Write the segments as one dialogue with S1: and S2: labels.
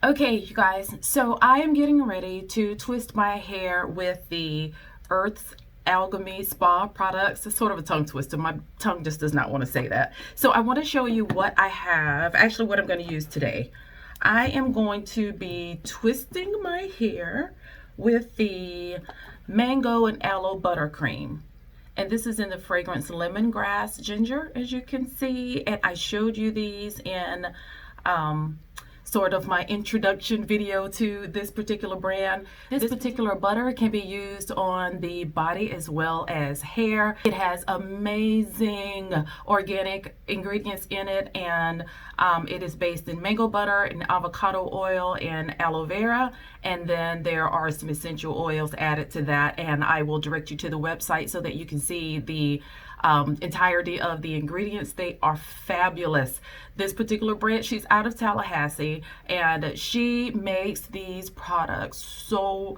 S1: Okay, you guys, so I am getting ready to twist my hair with the Earth's Alchemy Spa products. It's sort of a tongue twister. My tongue just does not want to say that. So I want to show you what I have, actually what I'm going to use today. I am going to be twisting my hair with the Mango and Aloe Buttercream. And this is in the fragrance Lemongrass Ginger, as you can see. And I showed you these in sort of my introduction video to this particular brand. This particular butter can be used on the body as well as hair. It has amazing organic ingredients in it, and it is based in mango butter and avocado oil and aloe vera, and then there are some essential oils added to that, and I will direct you to the website so that you can see the entirety of the ingredients. They are fabulous. This particular brand, she's out of Tallahassee, and she makes these products so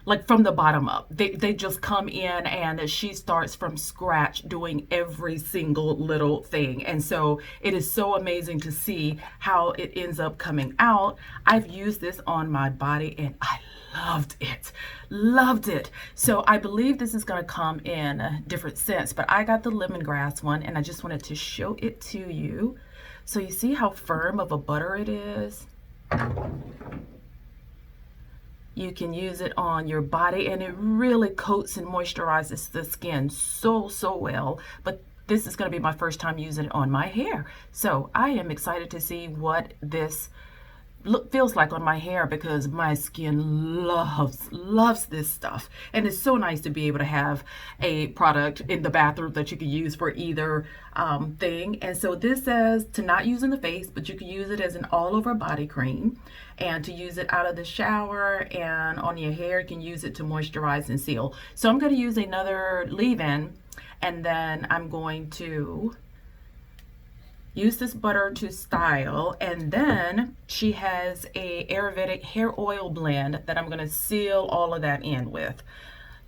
S1: like from the bottom up. They just come in and she starts from scratch doing every single little thing. And so it is so amazing to see how it ends up coming out. I've used this on my body and I loved it. Loved it. So I believe this is going to come in different scents, but I got the lemongrass one and I just wanted to show it to you. So you see how firm of a butter it is? You can use it on your body and it really coats and moisturizes the skin so well. But this is going to be my first time using it on my hair. So I am excited to see what this feels like on my hair, because my skin loves this stuff, and it's so nice to be able to have a product in the bathroom that you can use for either thing. And so this says to not use in the face, but you can use it as an all over body cream, and to use it out of the shower and on your hair. You can use it to moisturize and seal. So I'm going to use another leave-in, and then I'm going to use this butter to style, and then she has a Ayurvedic hair oil blend that I'm going to seal all of that in with.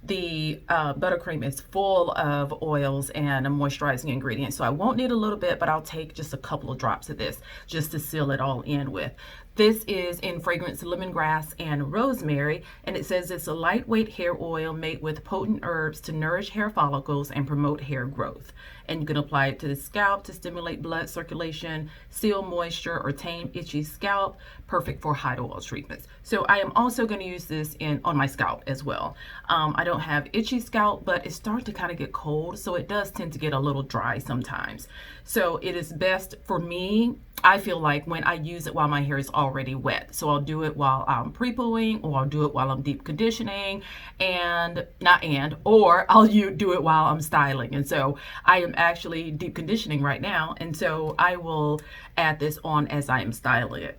S1: The buttercream is full of oils and moisturizing ingredients, so I won't need a little bit, but I'll take just a couple of drops of this just to seal it all in with. This is in fragrance lemongrass and rosemary, and it says it's a lightweight hair oil made with potent herbs to nourish hair follicles and promote hair growth. And you can apply it to the scalp to stimulate blood circulation, seal moisture, or tame itchy scalp. Perfect for hot oil treatments. So I am also going to use this on my scalp as well. I don't have itchy scalp, but it's starting to kind of get cold, so it does tend to get a little dry sometimes. So it is best for me, I feel like, when I use it while my hair is already wet. So I'll do it while I'm pre-pooing, or I'll do it while I'm deep conditioning, or I'll do it while I'm styling. And so I am actually deep conditioning right now, and so I will add this on as I am styling it.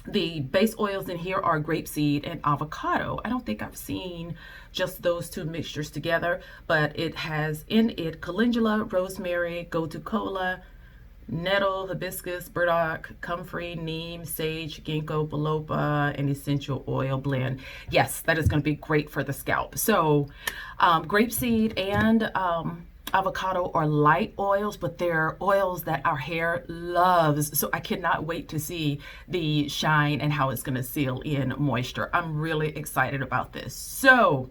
S1: The base oils in here are grapeseed and avocado. I don't think I've seen just those two mixtures together, but it has in it calendula, rosemary, gotu-kola, nettle, hibiscus, burdock, comfrey, neem, sage, ginkgo biloba, and essential oil blend. Yes, that is going to be great for the scalp. So grapeseed and avocado are light oils, but they're oils that our hair loves. So I cannot wait to see the shine and how it's going to seal in moisture. I'm really excited about this. So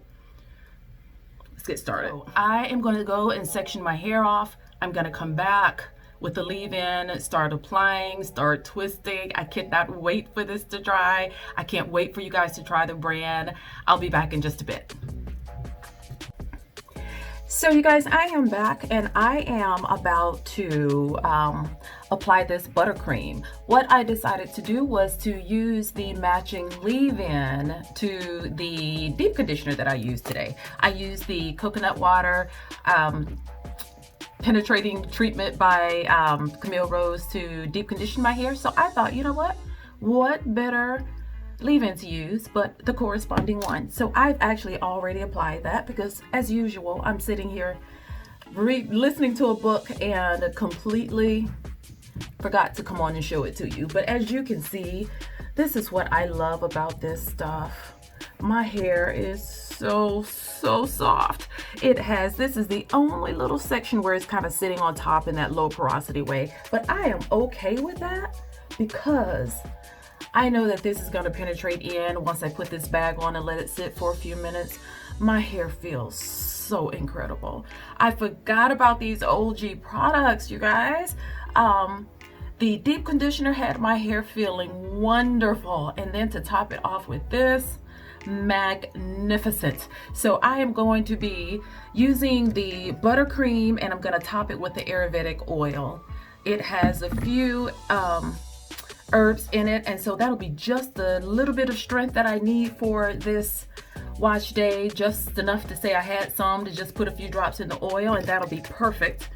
S1: let's get started. So I am going to go and section my hair off. I'm going to come back with the leave-in, start applying, start twisting. I cannot wait for this to dry. I can't wait for you guys to try the brand. I'll be back in just a bit. So you guys, I am back and I am about to apply this buttercream. What I decided to do was to use the matching leave-in to the deep conditioner that I used today. I used the coconut water penetrating treatment by Camille Rose to deep condition my hair. So I thought, you know what better leave-in to use but the corresponding one. So I've actually already applied that, because as usual I'm sitting here listening to a book and completely forgot to come on and show it to you. But as you can see, this is what I love about this stuff. My hair is so soft. This is the only little section where it's kind of sitting on top in that low porosity way, but I am okay with that because I know that this is going to penetrate in once I put this bag on and let it sit for a few minutes. My hair feels so incredible. I forgot about these OG products, you guys. The deep conditioner had my hair feeling wonderful, and then to top it off with this, magnificent. So I am going to be using the buttercream, and I'm going to top it with the Ayurvedic oil. It has a few herbs in it, and so that'll be just a little bit of strength that I need for this wash day, just enough to say I had some to just put a few drops in the oil, and that'll be perfect.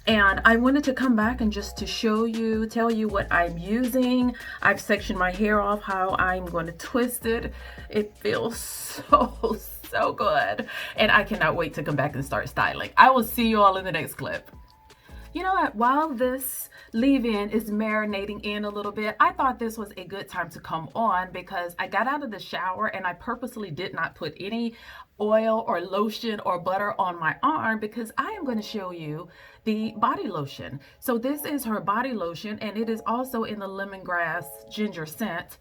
S1: And I wanted to come back and just to show you, tell you what I'm using. I've sectioned my hair off, how I'm going to twist it. It feels so good. And I cannot wait to come back and start styling. I will see you all in the next clip. You know what, while this leave-in is marinating in a little bit, I thought this was a good time to come on because I got out of the shower and I purposely did not put any oil or lotion or butter on my arm because I am going to show you the body lotion. So this is her body lotion, and it is also in the lemongrass ginger scent.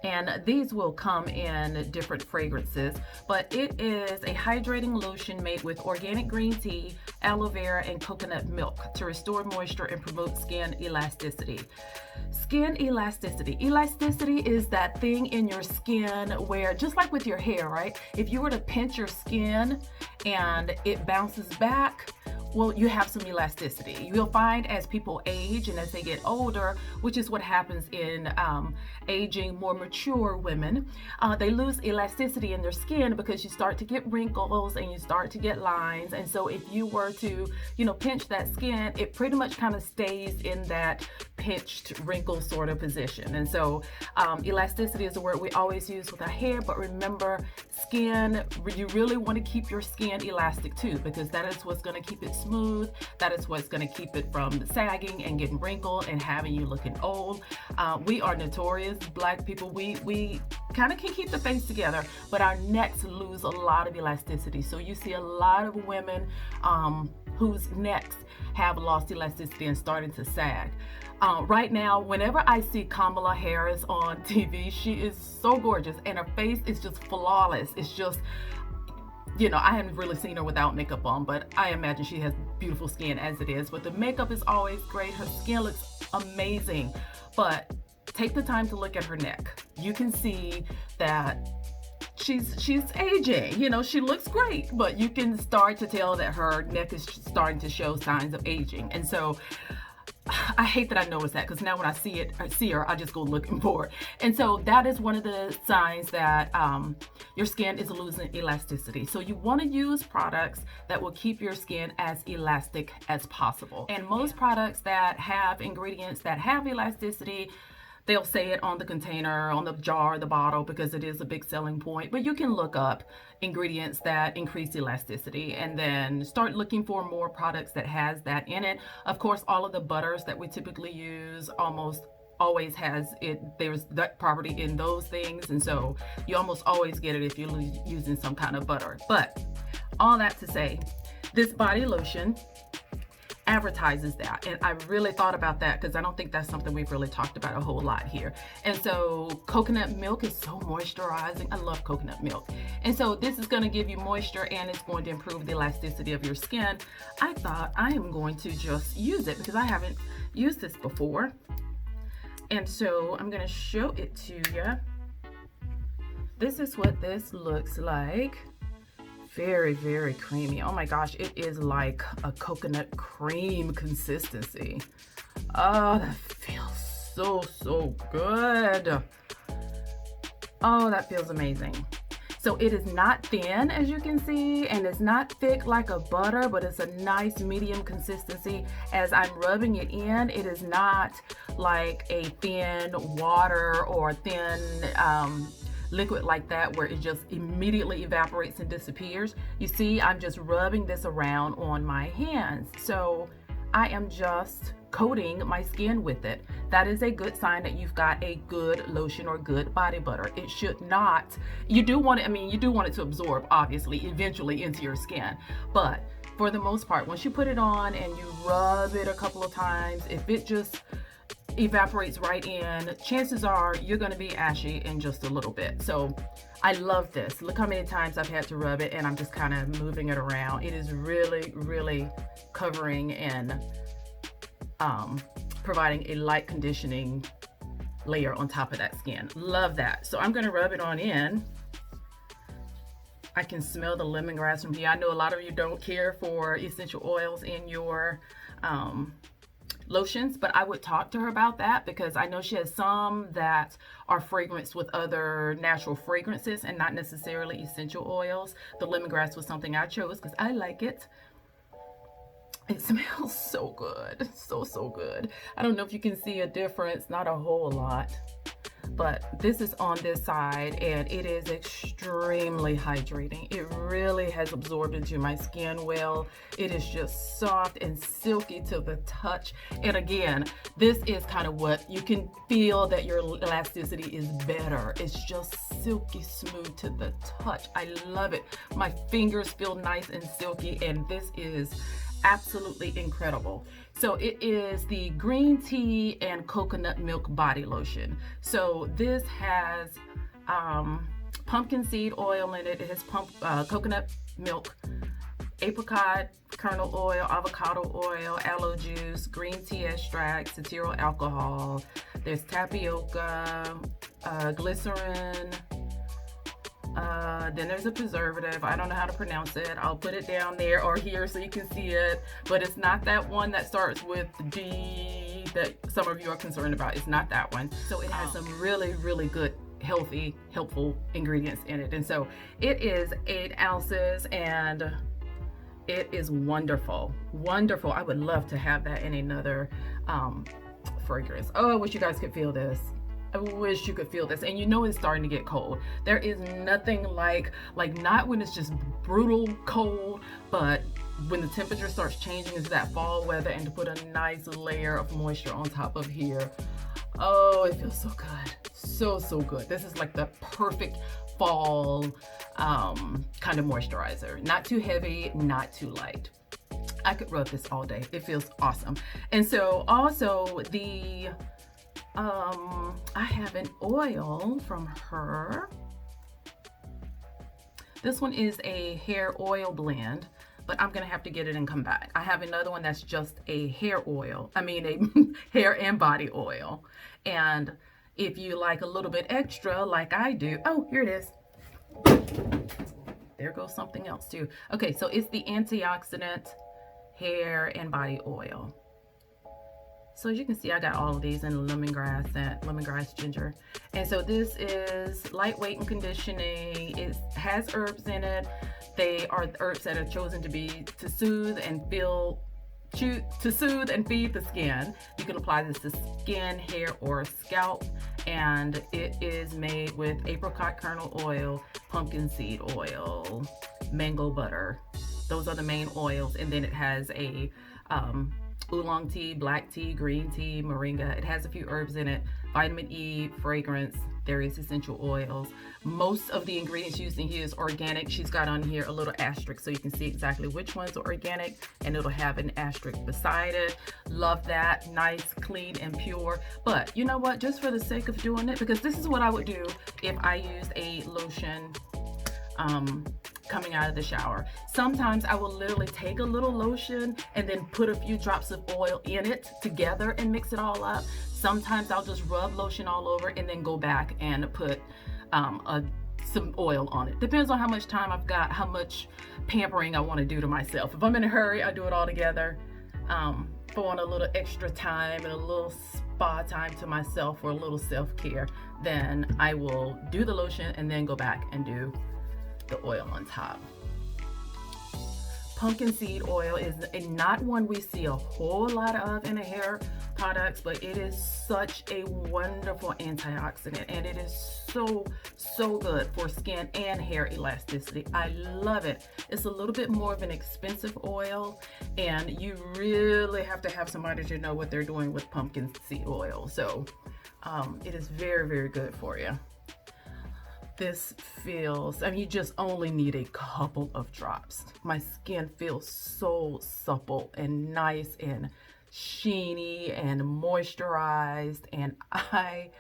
S1: And these will come in different fragrances, but it is a hydrating lotion made with organic green tea, aloe vera, and coconut milk to restore moisture and promote skin elasticity. Skin elasticity. Elasticity is that thing in your skin where, just like with your hair, right? If you were to pinch your skin and it bounces back, well, you have some elasticity. You'll find as people age and as they get older, which is what happens in aging more mature women, they lose elasticity in their skin because you start to get wrinkles and you start to get lines. And so if you were to, pinch that skin, it pretty much kind of stays in that pinched wrinkle sort of position. And so elasticity is a word we always use with our hair, but remember, skin, you really want to keep your skin elastic too, because that is what's going to keep it smooth. That is what's going to keep it from sagging and getting wrinkled and having you looking old. We are notorious, Black people, we kind of can keep the face together, but our necks lose a lot of elasticity. So you see a lot of women whose necks have lost elasticity and starting to sag. Right now, whenever I see Kamala Harris on TV, she is so gorgeous and her face is just flawless. It's just, I haven't really seen her without makeup on, but I imagine she has beautiful skin as it is. But the makeup is always great. Her skin looks amazing. But take the time to look at her neck. You can see that she's aging. She looks great, but you can start to tell that her neck is starting to show signs of aging. And so I hate that I noticed that, because now when I see her, I just go looking for it. And so that is one of the signs that your skin is losing elasticity. So you want to use products that will keep your skin as elastic as possible. And most products that have ingredients that have elasticity, they'll say it on the container, on the jar, the bottle, because it is a big selling point. But you can look up ingredients that increase elasticity and then start looking for more products that has that in it. Of course, all of the butters that we typically use almost always has it. There's that property in those things. And so you almost always get it if you're using some kind of butter. But all that to say, this body lotion advertises that, and I really thought about that because I don't think that's something we've really talked about a whole lot here. And so coconut milk is so moisturizing. I love coconut milk, and so this is going to give you moisture and it's going to improve the elasticity of your skin. I thought I am going to just use it because I haven't used this before, and so I'm going to show it to you. This is what this looks like. Very, very creamy. Oh my gosh, it is like a coconut cream consistency. Oh, that feels so good. Oh, that feels amazing. So it is not thin, as you can see, and it's not thick like a butter, but it's a nice medium consistency. As I'm rubbing it in, it is not like a thin water or thin liquid like that where it just immediately evaporates and disappears. You see, I'm just rubbing this around on my hands. So I am just coating my skin with it. That is a good sign that you've got a good lotion or good body butter. It should not, you do want it to absorb, obviously, eventually into your skin. But for the most part, once you put it on and you rub it a couple of times, if it just evaporates right in. Chances are you're going to be ashy in just a little bit. So I love this. Look how many times I've had to rub it, and I'm just kind of moving it around. It is really, really covering and providing a light conditioning layer on top of that skin. Love that. So I'm going to rub it on in. I can smell the lemongrass from here. I know a lot of you don't care for essential oils in your lotions, but I would talk to her about that, because I know she has some that are fragranced with other natural fragrances and not necessarily essential oils. The lemongrass was something I chose because I like it. It smells so good. So good. I don't know if you can see a difference, not a whole lot, but this is on this side and it is extremely hydrating. It really has absorbed into my skin well. It is just soft and silky to the touch. And again, this is kind of what you can feel, that your elasticity is better. It's just silky smooth to the touch. I love it. My fingers feel nice and silky, and this is absolutely incredible. So it is the green tea and coconut milk body lotion. So this has pumpkin seed oil in it. It has coconut milk, apricot kernel oil, avocado oil, aloe juice, green tea extract, cetyl alcohol. There's tapioca, glycerin. Then there's a preservative. I don't know how to pronounce it. I'll put it down there or here so you can see it. But it's not that one that starts with D that some of you are concerned about. It's not that one. So it has some really, really good, healthy, helpful ingredients in it. And so it is 8 ounces and it is wonderful. Wonderful. I would love to have that in another fragrance. Oh, I wish you guys could feel this. I wish you could feel this. And you know it's starting to get cold. There is nothing like not when it's just brutal cold, but when the temperature starts changing into that fall weather, and to put a nice layer of moisture on top of here. Oh, it feels so good. So good. This is like the perfect fall kind of moisturizer. Not too heavy, not too light. I could rub this all day. It feels awesome. And so also the I have an oil from her. This one is a hair oil blend, but I'm gonna have to get it and come back. I have another one that's just a hair oil. I mean a hair and body oil. And if you like a little bit extra like I do, oh, here it is. There goes something else too. Okay, so it's the Antioxidant hair and body oil. So as you can see, I got all of these in lemongrass and lemongrass ginger. And so this is lightweight and conditioning. It has herbs in it. They are herbs that are chosen to soothe and feed the skin. You can apply this to skin, hair, or scalp. And it is made with apricot kernel oil, pumpkin seed oil, mango butter. Those are the main oils. And then it has a oolong tea, black tea, green tea, moringa. It has a few herbs in it, vitamin E, fragrance, there is essential oils. Most of the ingredients used in here is organic. She's got on here a little asterisk so you can see exactly which ones are organic, and it'll have an asterisk beside it. Love that. Nice, clean, and pure. But you know what? Just for the sake of doing it, because this is what I would do if I used a lotion coming out of the shower. Sometimes I will literally take a little lotion and then put a few drops of oil in it together and mix it all up. Sometimes I'll just rub lotion all over and then go back and put some oil on it. Depends on how much time I've got, how much pampering I want to do to myself. If I'm in a hurry, I do it all together. If I want a little extra time and a little spa time to myself or a little self-care, then I will do the lotion and then go back and do the oil on top. Pumpkin seed oil is not one we see a whole lot of in the hair products, but it is such a wonderful antioxidant, and it is so good for skin and hair elasticity. I love it. It's a little bit more of an expensive oil, and you really have to have somebody to know what they're doing with pumpkin seed oil. So it is very good for you. This feels, I mean, you just only need a couple of drops. My skin feels so supple and nice and sheeny and moisturized, and I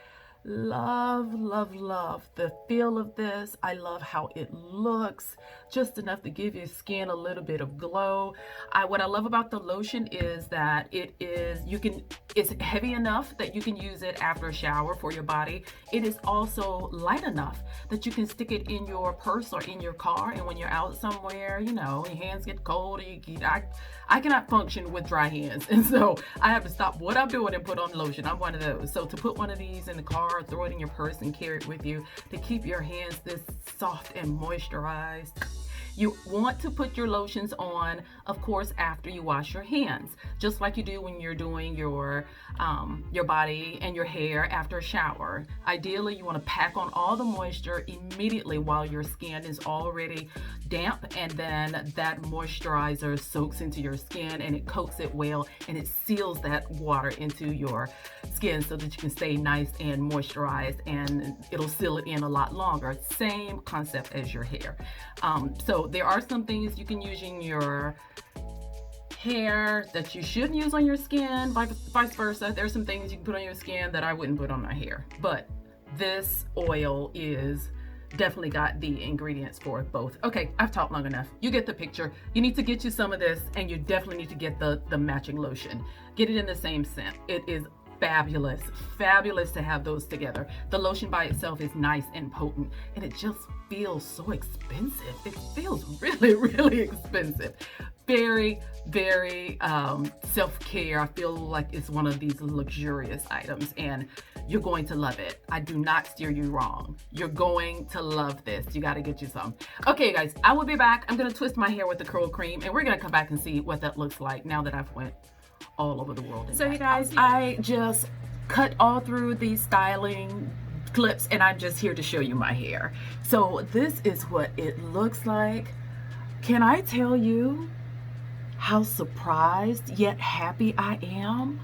S1: love the feel of this. I love how it looks, just enough to give your skin a little bit of glow. What I love about the lotion is that it's heavy enough that you can use it after a shower for your body. It is also light enough that you can stick it in your purse or in your car, and when you're out somewhere, you know, your hands get cold, I cannot function with dry hands, and so I have to stop what I'm doing and put on lotion. I'm one of those. So to put one of these in the car, throw it in your purse and carry it with you to keep your hands this soft and moisturized. You want to put your lotions on, of course, after you wash your hands, just like you do when you're doing your body and your hair after a shower. Ideally, you want to pack on all the moisture immediately while your skin is already damp, and then that moisturizer soaks into your skin and it coats it well, and it seals that water into your skin so that you can stay nice and moisturized, and it'll seal it in a lot longer. Same concept as your hair. So there are some things you can use in your hair that you shouldn't use on your skin, vice versa. There's some things you can put on your skin that I wouldn't put on my hair, but this oil is definitely got the ingredients for both. Okay, I've talked long enough. You get the picture. You need to get you some of this, and you definitely need to get the matching lotion. Get it in the same scent. It is fabulous to have those together. The lotion by itself is nice and potent, and it just feels so expensive. It feels really expensive. Very self-care. I feel like it's one of these luxurious items, and you're going to love it. I do not steer you wrong. You're going to love this. You got to get you some. Okay, guys, I will be back. I'm going to twist my hair with the curl cream, and we're going to come back and see what that looks like now that I've went all over the world. So you guys, I just cut all through these styling clips, and I'm just here to show you my hair. So this is what it looks like. Can I tell you how surprised yet happy I am?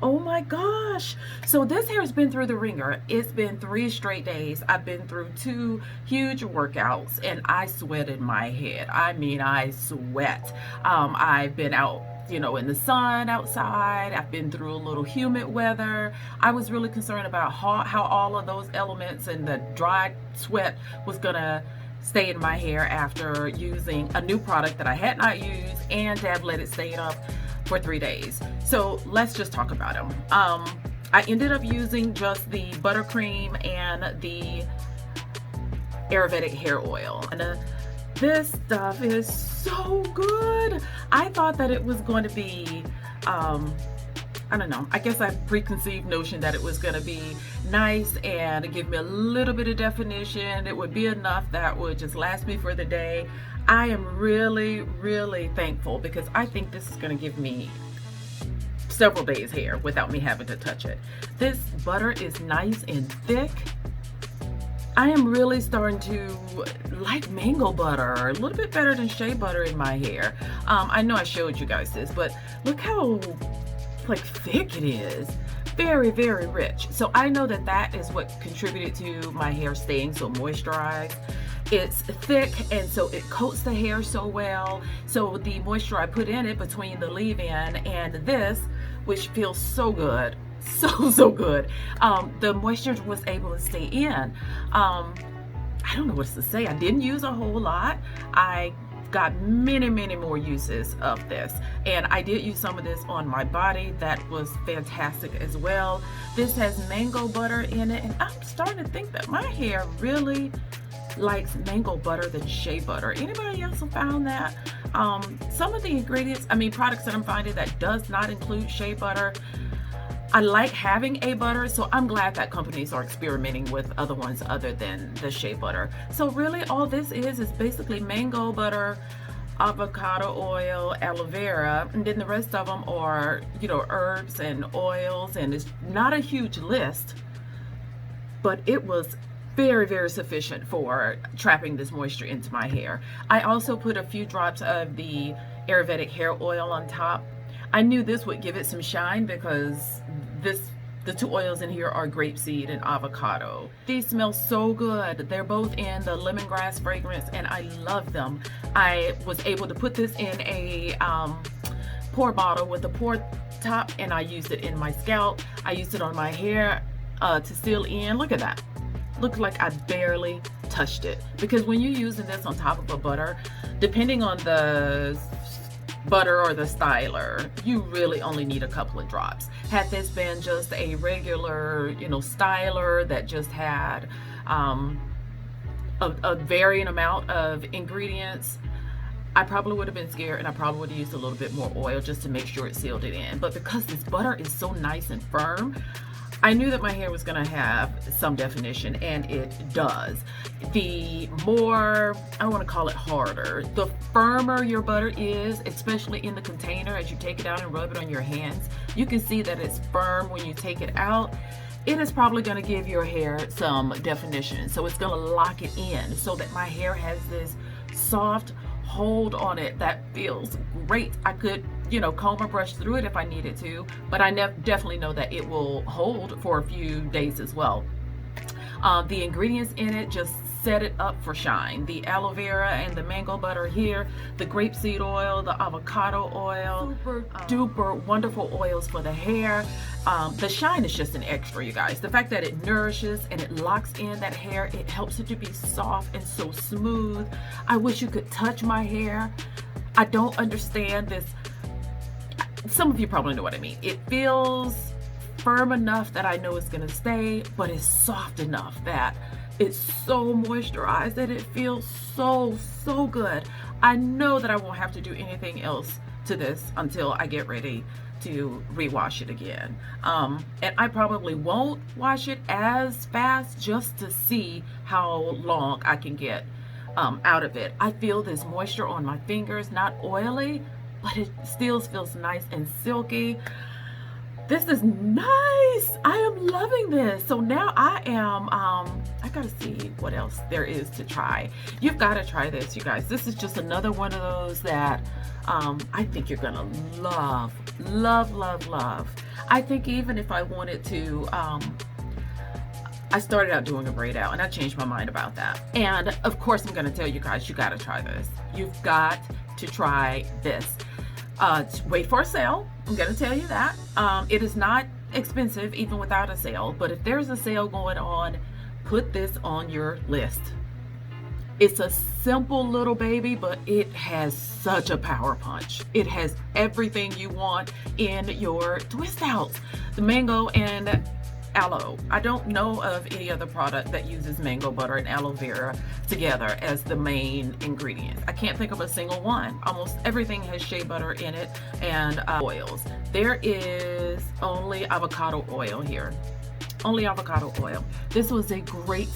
S1: Oh my gosh. So this hair has been through the ringer. It's been 3 straight days. I've been through 2 huge workouts, and I sweated my head. I mean, I sweat. I've been out, you know, in the sun outside. I've been through a little humid weather. I was really concerned about how all of those elements and the dry sweat was gonna stay in my hair after using a new product that I had not used, and to have let it stay up for 3 days. So let's just talk about them. I ended up using just the Buttercream and the Ayurvedic hair oil. And this stuff is so good. I thought that it was going to be, I don't know, I guess I preconceived notion that it was going to be nice and give me a little bit of definition. It would be enough that would just last me for the day. I am really thankful, because I think this is going to give me several days hair without me having to touch it. This butter is nice and thick. I am really starting to like mango butter a little bit better than shea butter in my hair. I know I showed you guys this, but look how like thick it is. Very rich. So I know that that is what contributed to my hair staying so moisturized. It's thick, and so it coats the hair so well. So the moisture I put in it between the leave-in and this, which feels so good, so good, the moisture was able to stay in. I don't know what to say. I didn't use a whole lot. I got many more uses of this, and I did use some of this on my body. That was fantastic as well. This has mango butter in it, and I'm starting to think that my hair really likes mango butter than shea butter. Anybody else have found that? Some of the ingredients, products that I'm finding that does not include shea butter, I like having a butter, so I'm glad that companies are experimenting with other ones other than the shea butter. So really all this is basically mango butter, avocado oil, aloe vera, and then the rest of them are, you know, herbs and oils, and it's not a huge list, but it was very sufficient for trapping this moisture into my hair. I also put a few drops of the Ayurvedic hair oil on top. I knew this would give it some shine because the 2 oils in here are grapeseed and avocado. These smell so good. They're both in the lemongrass fragrance, and I love them. I was able to put this in a pour bottle with a pour top, and I used it in my scalp. I used it on my hair to seal in. Look at that. Looked like I barely touched it. Because when you're using this on top of a butter, depending on the butter or the styler, you really only need a couple of drops. Had this been just a regular, styler that just had a varying amount of ingredients, I probably would have been scared, and I probably would have used a little bit more oil just to make sure it sealed it in. But because this butter is so nice and firm, I knew that my hair was going to have some definition, and it does. The more, I don't want to call it harder, the firmer your butter is, especially in the container, as you take it out and rub it on your hands, you can see that it's firm when you take it out. It is probably going to give your hair some definition. So it's going to lock it in so that my hair has this soft hold on it that feels great. I could, comb or brush through it if I needed to, but I definitely know that it will hold for a few days as well. The ingredients in it just set it up for shine. The aloe vera and the mango butter here, the grapeseed oil, the avocado oil, super duper wonderful oils for the hair. The shine is just an extra, you guys. The fact that it nourishes and it locks in that hair, it helps it to be soft and so smooth. I wish you could touch my hair. I don't understand this. Some of you probably know what I mean. It feels firm enough that I know it's gonna stay, but it's soft enough that it's so moisturized that it feels so good. I know that I won't have to do anything else to this until I get ready to rewash it again. And I probably won't wash it as fast just to see how long I can get out of it. I feel this moisture on my fingers, not oily, but it still feels nice and silky. This is nice. I am loving this. So now I gotta see what else there is to try. You've got to try this, you guys. This is just another one of those that I think you're gonna love. I think even if I wanted to, I started out doing a braid out, and I changed my mind about that. And of course, I'm gonna tell you guys, you gotta try this. You've got to try this. Wait for a sale. I'm gonna tell you that. It is not expensive even without a sale, but if there's a sale going on, put this on your list. It's a simple little baby, but it has such a power punch. It has everything you want in your twist outs. The mango and aloe. I don't know of any other product that uses mango butter and aloe vera together as the main ingredients. I can't think of a single one. Almost everything has shea butter in it and oils. There is only avocado oil here. Only avocado oil. This was a great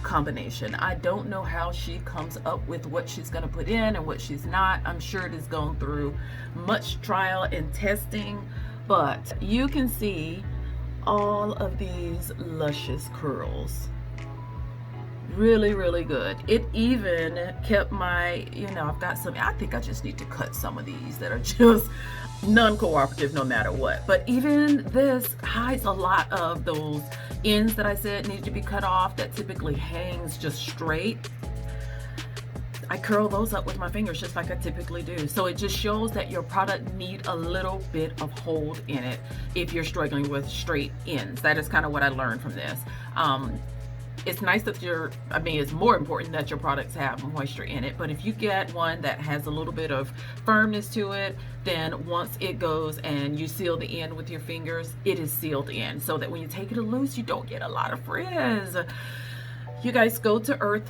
S1: combination. I don't know how she comes up with what she's going to put in and what she's not. I'm sure it has gone through much trial and testing, but you can see all of these luscious curls. Really good. It even kept my, I've got some, I think I just need to cut some of these that are just non-cooperative no matter what. But even this hides a lot of those ends that I said need to be cut off that typically hangs just straight. I curl those up with my fingers just like I typically do. So it just shows that your product needs a little bit of hold in it if you're struggling with straight ends. That is kind of what I learned from this. It's nice that it's more important that your products have moisture in it, but if you get one that has a little bit of firmness to it, then once it goes and you seal the end with your fingers, it is sealed in so that when you take it loose, you don't get a lot of frizz. You guys go to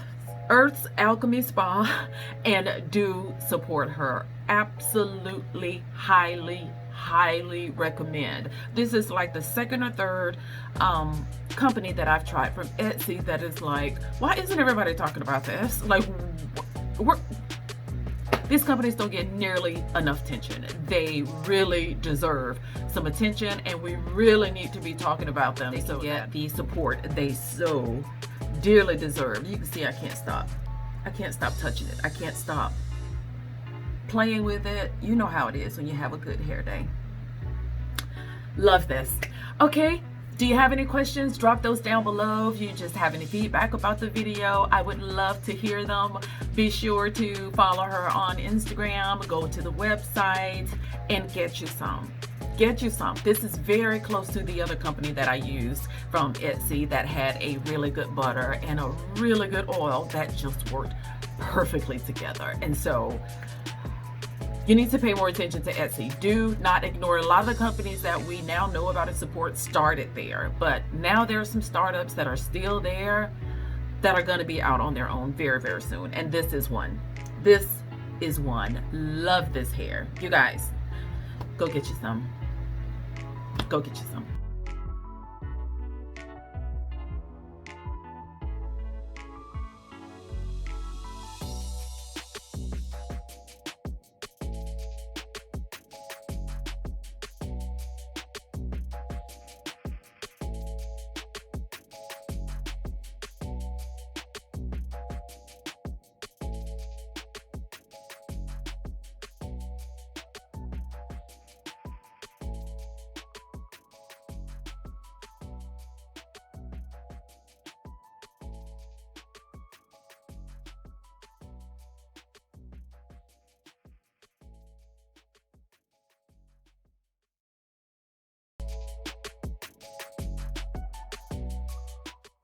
S1: Earth's Alchemy Spa and do support her. Absolutely, highly recommend. This is like the second or third company that I've tried from Etsy that is like, why isn't everybody talking about this? Like, these companies don't get nearly enough attention. They really deserve some attention, and we really need to be talking about them. So get the support they so dearly deserve. You can see I can't stop touching it. I can't stop playing with it. You know how it is when you have a good hair day. Love this. Okay, Do you have any questions? Drop those down below. If you just have any feedback about the video, I would love to hear them. Be sure to follow her on Instagram, go to the website, and get you some. Get you some. This is very close to the other company that I used from Etsy that had a really good butter and a really good oil that just worked perfectly together. And so you need to pay more attention to Etsy. Do not ignore a lot of the companies that we now know about and support started there. But now there are some startups that are still there that are going to be out on their own very, very soon. And this is one. This is one. Love this hair. You guys, go get you some. Go get you some.